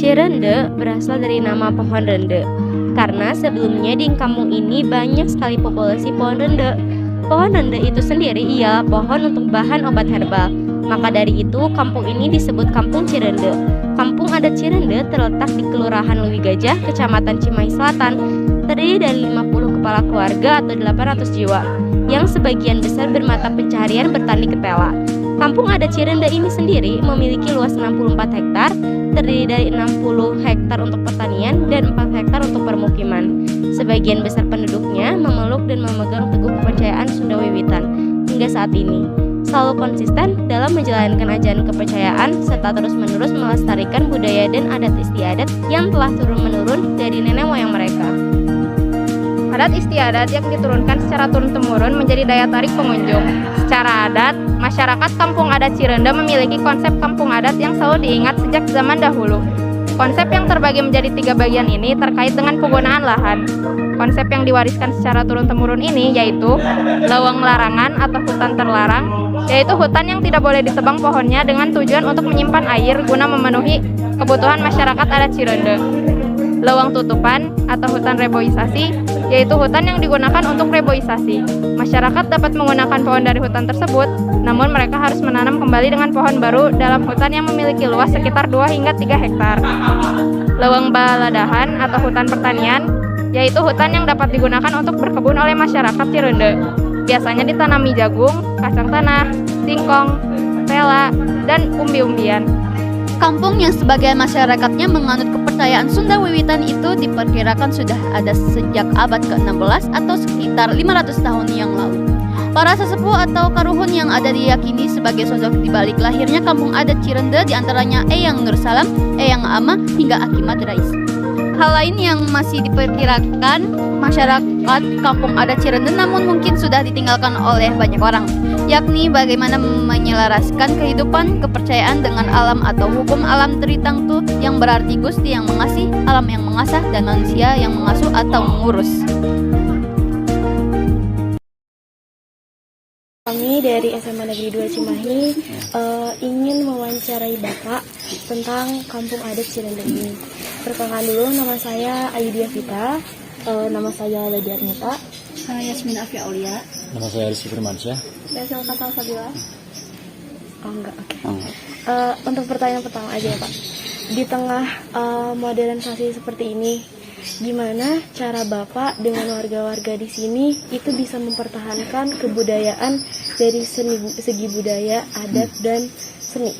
Cirende berasal dari nama pohon rende, karena sebelumnya di kampung ini banyak sekali populasi pohon rende. Pohon rende itu sendiri ialah pohon untuk bahan obat herbal. Maka dari itu, kampung ini disebut Kampung Cirende. Kampung adat Cirende terletak di Kelurahan Lewi Gajah, Kecamatan Cimahi Selatan, terdiri dari 50 kepala keluarga atau 800 jiwa, yang sebagian besar bermata pencaharian bertani ketela. Kampung adat Cirende ini sendiri memiliki luas 64 hektar, terdiri dari 60 hektar untuk pertanian dan 4 hektar untuk permukiman. Sebagian besar penduduknya memeluk dan memegang teguh kepercayaan Sunda Wiwitan hingga saat ini, selalu konsisten dalam menjalankan ajaran kepercayaan serta terus-menerus melestarikan budaya dan adat istiadat yang telah turun-menurun dari nenek moyang mereka. Adat istiadat yang diturunkan secara turun-temurun menjadi daya tarik pengunjung. Secara adat, masyarakat Kampung Adat Cirende memiliki konsep kampung adat yang selalu diingat sejak zaman dahulu. Konsep yang terbagi menjadi 3 bagian ini terkait dengan penggunaan lahan. Konsep yang diwariskan secara turun-temurun ini yaitu leuweung larangan atau hutan terlarang, yaitu hutan yang tidak boleh ditebang pohonnya dengan tujuan untuk menyimpan air guna memenuhi kebutuhan masyarakat adat Cirende. Leuweung tutupan atau hutan reboisasi, yaitu hutan yang digunakan untuk reboisasi. Masyarakat dapat menggunakan pohon dari hutan tersebut, namun mereka harus menanam kembali dengan pohon baru dalam hutan yang memiliki luas sekitar 2 hingga 3 hektar. Leuweung baladahan atau hutan pertanian, yaitu hutan yang dapat digunakan untuk berkebun oleh masyarakat Cirende. Biasanya ditanami jagung, kacang tanah, singkong, pela, dan umbi-umbian. Kampung yang sebagian masyarakatnya menganut kepercayaan Sunda Wiwitan itu diperkirakan sudah ada sejak abad ke-16 atau sekitar 500 tahun yang lalu. Para sesepuh atau karuhun yang ada diyakini sebagai sosok di balik lahirnya Kampung Adat Cirende diantaranya Eyang Nur Salam, Eyang Ama, hingga Aki Madrais. Hal lain yang masih diperkirakan masyarakat Kampung Adat Cirende namun mungkin sudah ditinggalkan oleh banyak orang, yakni bagaimana menyelaraskan kehidupan kepercayaan dengan alam atau hukum alam Tritangtu, yang berarti Gusti yang mengasih, alam yang mengasah, dan manusia yang mengasuh atau mengurus. Kami dari SMA Negeri 2 Cimahi ingin mewawancarai Bapak tentang Kampung Adat Cirende ini. Perkenalkan dulu, nama saya Ayudia Vita, nama saya Lady Arnita. Saya Yasmin Afia Aulia. Nama saya Rizky Firmansyah. Saya Selka Salsabila. Oh enggak, oke. Untuk pertanyaan pertama aja ya Pak. Di tengah modernisasi seperti ini, gimana cara Bapak dengan warga-warga di sini itu bisa mempertahankan kebudayaan dari segi budaya, adat, dan seni?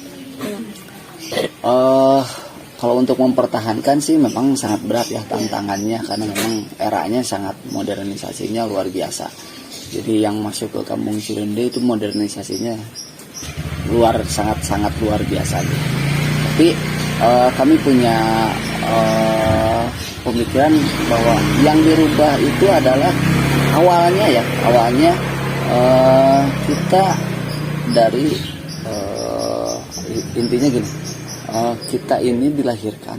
Kalau untuk mempertahankan sih memang sangat berat ya tantangannya, karena memang eranya sangat modernisasinya luar biasa. Jadi yang masuk ke Kampung Cirende itu modernisasinya sangat luar biasa gitu. Tapi kami punya pemikiran bahwa yang dirubah itu adalah awalnya kita dari intinya gini, kita ini dilahirkan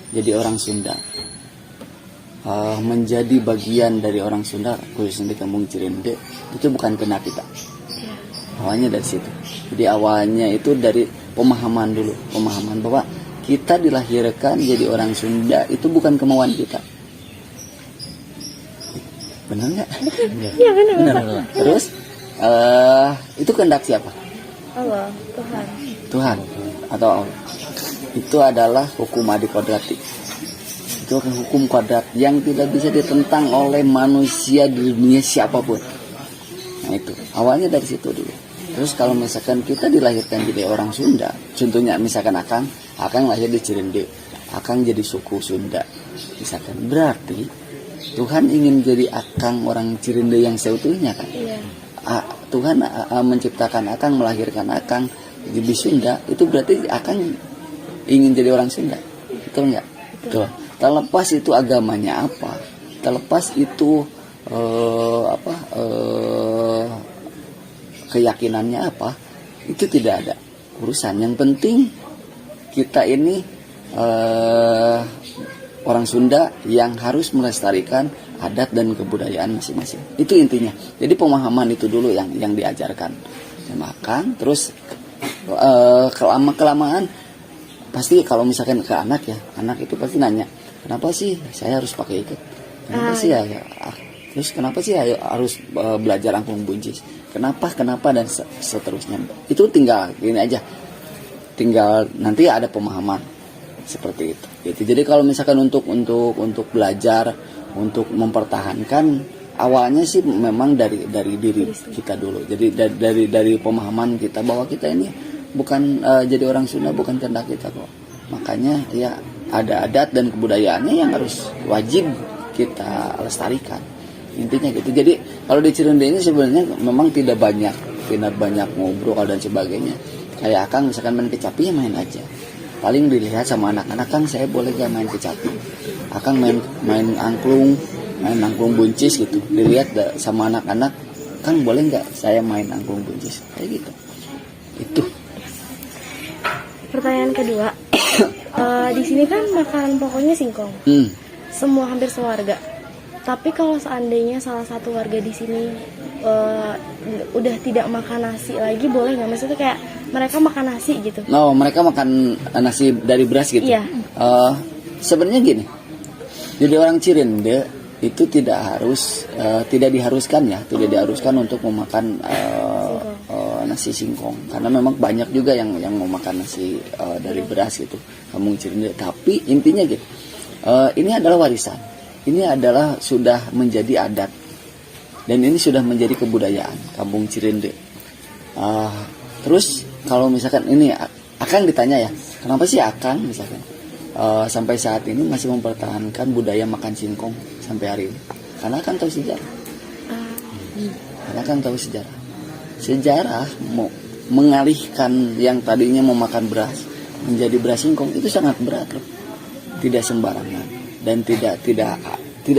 jadi orang Sunda, menjadi bagian dari orang Sunda khususnya di Kampung Cirende itu bukan kena kita. Awalnya dari situ. Jadi awalnya itu dari pemahaman bahwa kita dilahirkan jadi orang Sunda itu bukan kemauan kita. Benar nggak? Iya benar. Terus itu kehendak siapa? Allah, Tuhan atau Allah. Itu adalah hukum adikodrati. Itu hukum kodrat yang tidak bisa ditentang oleh manusia di dunia siapapun. Nah itu awalnya dari situ dulu. Terus kalau misalkan kita dilahirkan jadi orang Sunda, contohnya misalkan Akang lahir di Cirende, Akang jadi suku Sunda, misalkan berarti Tuhan ingin jadi Akang orang Cirende yang seutuhnya kan? Iya. Tuhan menciptakan Akang, melahirkan Akang jadi Sunda, itu berarti Akang ingin jadi orang Sunda, betul nggak? Betul. Terlepas itu agamanya apa, terlepas itu keyakinannya apa, itu tidak ada urusan. Yang penting kita ini orang Sunda yang harus melestarikan adat dan kebudayaan masing-masing. Itu intinya. Jadi pemahaman itu dulu yang diajarkan sama Akang. Terus kelamaan pasti kalau misalkan ke anak ya, anak itu pasti nanya, kenapa sih saya harus pakai ikat? Kenapa sih ya? Terus kenapa sih harus belajar angklung buncis? Kenapa dan seterusnya. Itu tinggal gini aja. Tinggal nanti ada pemahaman seperti itu. Gitu. Jadi kalau misalkan untuk belajar, untuk mempertahankan, awalnya sih memang dari diri kita dulu. Jadi dari pemahaman kita bahwa kita ini bukan jadi orang Sunda, bukan kehendak kita kok. Makanya ya ada adat dan kebudayaannya yang harus wajib kita lestarikan. Intinya gitu. Jadi kalau di Cirende ini sebenarnya memang tidak banyak ngobrol dan sebagainya. Kayak Akang misalkan main kecapi ya main aja. Paling dilihat sama anak-anak, Kang saya boleh gak main kecapi? Akang main angklung buncis gitu. Dilihat sama anak-anak, Kang boleh nggak saya main angklung buncis? Kayak gitu. Itu. Pertanyaan kedua, di sini kan makanan pokoknya singkong. Hampir sewarga. Tapi kalau seandainya salah satu warga di sini udah tidak makan nasi lagi, boleh nggak? Maksudnya kayak mereka makan nasi gitu. No, mereka makan nasi dari beras gitu. Iya. Sebenarnya gini, jadi orang Cirende itu tidak diharuskan untuk memakan nasi singkong, karena memang banyak juga yang mau makan nasi dari beras gitu, kampung Cirende. Tapi intinya gitu, ini adalah warisan. Ini adalah sudah menjadi adat dan ini sudah menjadi kebudayaan kampung Cirende. Terus kalau misalkan ini Akang ditanya ya, kenapa sih Akang misalkan sampai saat ini masih mempertahankan budaya makan singkong sampai hari ini? Karena Akang tahu sejarah. Karena Akang tahu sejarah. Sejarah mengalihkan yang tadinya mau makan beras menjadi beras singkong itu sangat berat loh. Tidak sembarangan. Dan tidak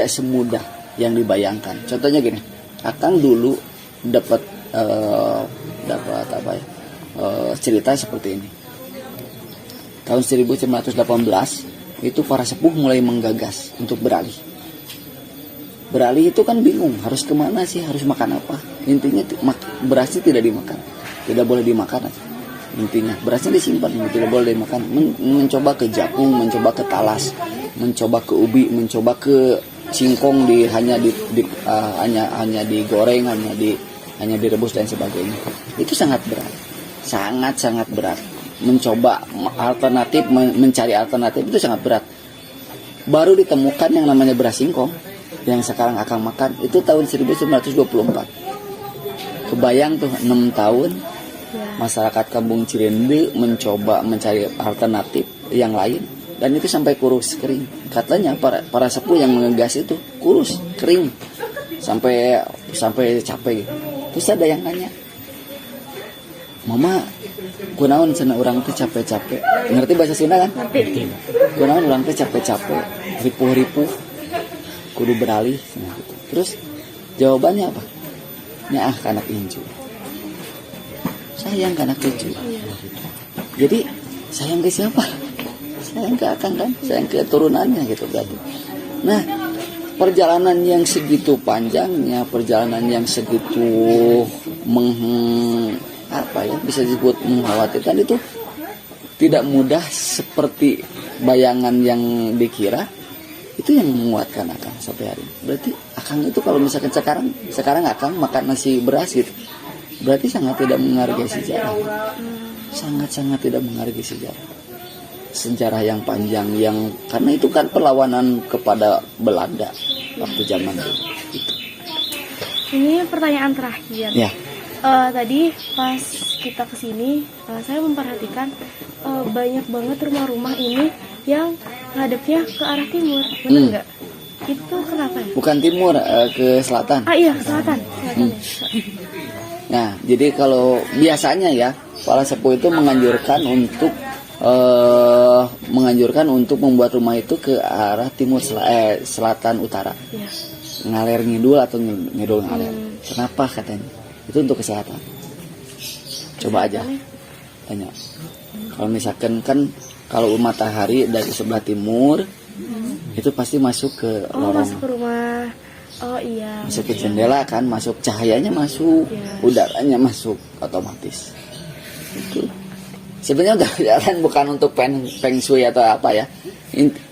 semudah yang dibayangkan. Contohnya gini, Akang dulu dapat cerita seperti ini. Tahun 1918 itu para sepuh mulai menggagas untuk beralih. Beralih itu kan bingung, harus kemana sih, harus makan apa? Intinya berasnya tidak dimakan, tidak boleh dimakan. Intinya berasnya disimpan, tidak boleh dimakan. Mencoba ke jagung, mencoba ke talas, mencoba ke ubi, mencoba ke singkong hanya digoreng, hanya direbus dan sebagainya. Itu sangat berat, sangat berat. Mencoba alternatif, mencari alternatif itu sangat berat. Baru ditemukan yang namanya beras singkong yang sekarang Akang makan itu tahun 1924. Kebayang tuh 6 tahun masyarakat kampung Cirende mencoba mencari alternatif yang lain. Dan itu sampai kurus kering. Katanya para sepuh yang mengegas itu kurus kering sampai capek. Terus ada yang nanya, Mama, kunaon cenah urang teh capek-capek? Ngerti bahasa Sunda kan? Ngerti. Kunaon urang teh capek-capek, ripuh-ripuh, kudu beralih. Nah, gitu. Terus jawabannya apa? Nyaah kanak inju. Sayang kanak inju. Jadi sayang ke siapa? Sayang ke Akang kan, sayang ke turunannya gitu berarti. Nah, perjalanan yang segitu panjangnya, perjalanan yang segitu bisa disebut mengkhawatirkan, itu tidak mudah seperti bayangan yang dikira. Itu yang menguatkan Akang sampai hari ini. Berarti Akang itu kalau misalkan sekarang Akang makan nasi beras gitu, berarti sangat tidak menghargai sejarah. Sangat tidak menghargai sejarah yang panjang, yang karena itu kan perlawanan kepada Belanda waktu zaman dulu. Itu. Ini pertanyaan terakhir. Ya. Tadi pas kita kesini, saya memperhatikan banyak banget rumah-rumah ini yang ngadepnya ke arah timur, benar nggak? Itu kenapa ya? Bukan timur, ke selatan. Iya, ke selatan. Nah, jadi kalau biasanya ya, para sepuh itu menganjurkan untuk membuat rumah itu ke arah timur selatan utara. Ya. Ngaler ngidul atau ngidul ngaler. Kenapa katanya? Itu untuk kesehatan. Coba aja tanya. Kalau misalkan kan kalau matahari dari sebelah timur itu pasti masuk ke lorong. Masuk ke rumah. Oh iya. Masuk ke jendela kan, masuk cahayanya masuk, udaranya masuk otomatis. Itu Sebenarnya udah kelihatan bukan untuk feng shui atau apa ya.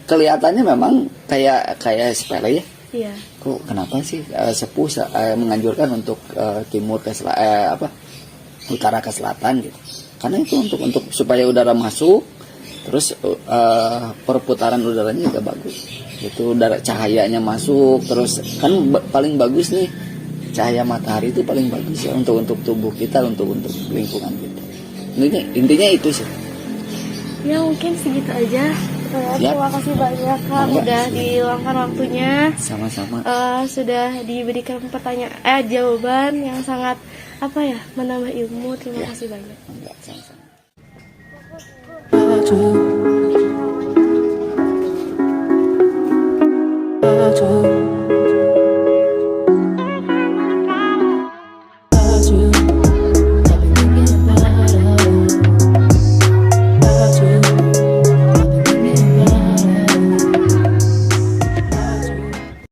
Kelihatannya memang kayak sepele ya. Iya. Kok kenapa sih sepuh menganjurkan untuk timur ke utara ke selatan gitu. Karena itu untuk supaya udara masuk, terus perputaran udaranya juga bagus. Itu udara cahayanya masuk, terus kan paling bagus nih cahaya matahari itu paling bagus ya untuk tubuh kita, untuk lingkungan kita. Intinya itu sih. Ya mungkin segitu aja. Terima kasih banyak Kak udah diluangkan waktunya. Sama-sama. Sudah diberikan jawaban yang sangat menambah ilmu. Terima kasih banyak. Sama-sama.